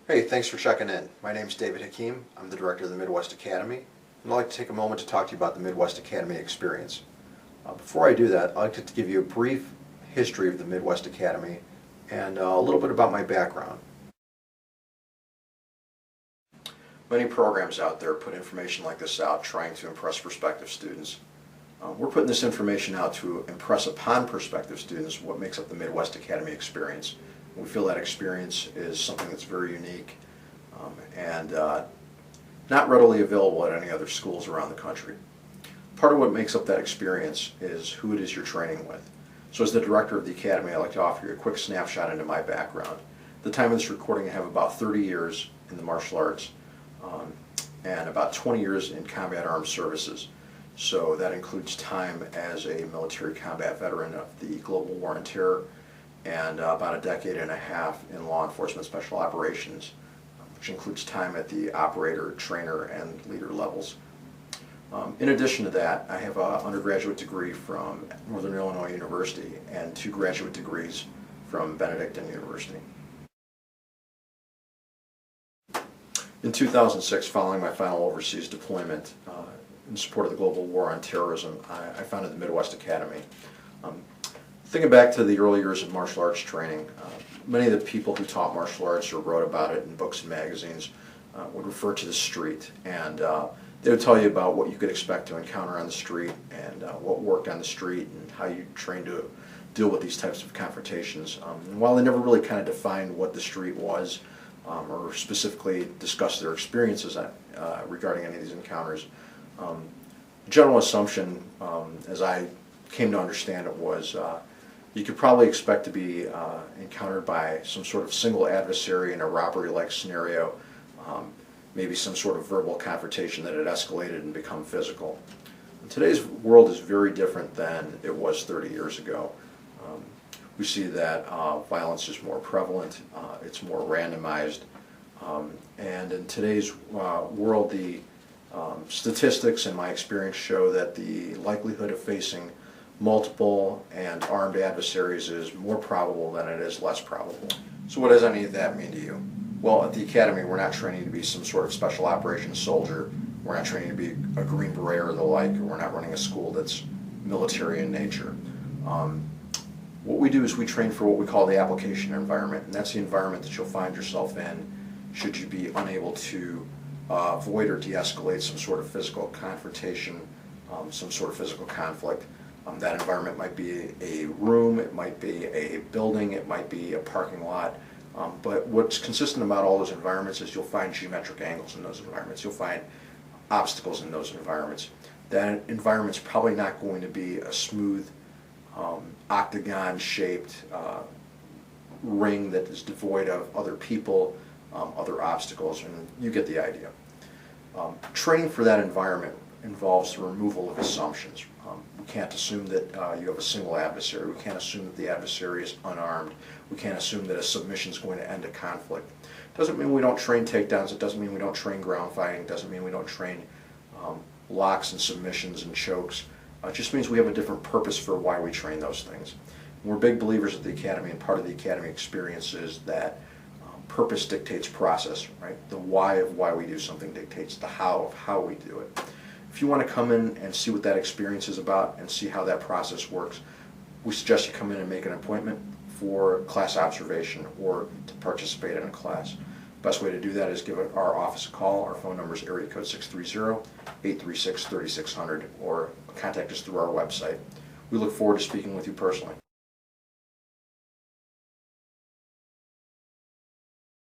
Hey, thanks for checking in. My name's David Hakim. I'm the director of the Midwest Academy, and I'd like to take a moment to talk to you about the Midwest Academy experience. Before I do that, I'd like to give you a brief history of the Midwest Academy and a little bit about my background. Many programs out there put information like this out trying to impress prospective students. We're putting this information out to impress upon prospective students what makes up the Midwest Academy experience. We feel that experience is something that's very unique and not readily available at any other schools around the country. Part of what makes up that experience is who it is you're training with. So as the director of the Academy, I'd like to offer you a quick snapshot into my background. At the time of this recording, I have about 30 years in the martial arts and about 20 years in combat armed services. So that includes time as a military combat veteran of the global war on terror and about a decade and a half in law enforcement special operations, which includes time at the operator, trainer, and leader levels. In addition to that, I have an undergraduate degree from Northern Illinois University and 2 graduate degrees from Benedictine University. In 2006, following my final overseas deployment in support of the global war on terrorism, I founded the Midwest Academy. Thinking back to the early years of martial arts training, many of the people who taught martial arts or wrote about it in books and magazines would refer to the street, and they would tell you about what you could expect to encounter on the street and what worked on the street and how you train to deal with these types of confrontations. And while they never really kind of defined what the street was or specifically discussed their experiences regarding any of these encounters, the general assumption, as I came to understand it, was you could probably expect to be encountered by some sort of single adversary in a robbery-like scenario, maybe some sort of verbal confrontation that had escalated and become physical. And today's world is very different than it was 30 years ago. We see that violence is more prevalent, it's more randomized, and in today's world the statistics and my experience show that the likelihood of facing multiple and armed adversaries is more probable than it is less probable. So what does any of that mean to you? Well, at the Academy we're not training to be some sort of special operations soldier, we're not training to be a Green Beret or the like, we're not running a school that's military in nature. What we do is we train for what we call the application environment, and that's the environment that you'll find yourself in should you be unable to avoid or de-escalate some sort of physical confrontation, some sort of physical conflict. That environment might be a room, it might be a building, it might be a parking lot, but what's consistent about all those environments is you'll find geometric angles in those environments, you'll find obstacles in those environments. That environment's probably not going to be a smooth octagon-shaped ring that is devoid of other people, other obstacles, and you get the idea. Training for that environment involves the removal of assumptions. We can't assume that you have a single adversary. We can't assume that the adversary is unarmed. We can't assume that a submission is going to end a conflict. It doesn't mean we don't train takedowns. It doesn't mean we don't train ground fighting. It doesn't mean we don't train locks and submissions and chokes. It just means we have a different purpose for why we train those things. We're big believers at the Academy, and part of the Academy experience is that purpose dictates process, right? The why of why we do something dictates the how of how we do it. If you want to come in and see what that experience is about and see how that process works, we suggest you come in and make an appointment for class observation or to participate in a class. Best way to do that is give our office a call. Our phone number is area code 630-836-3600, or contact us through our website. We look forward to speaking with you personally.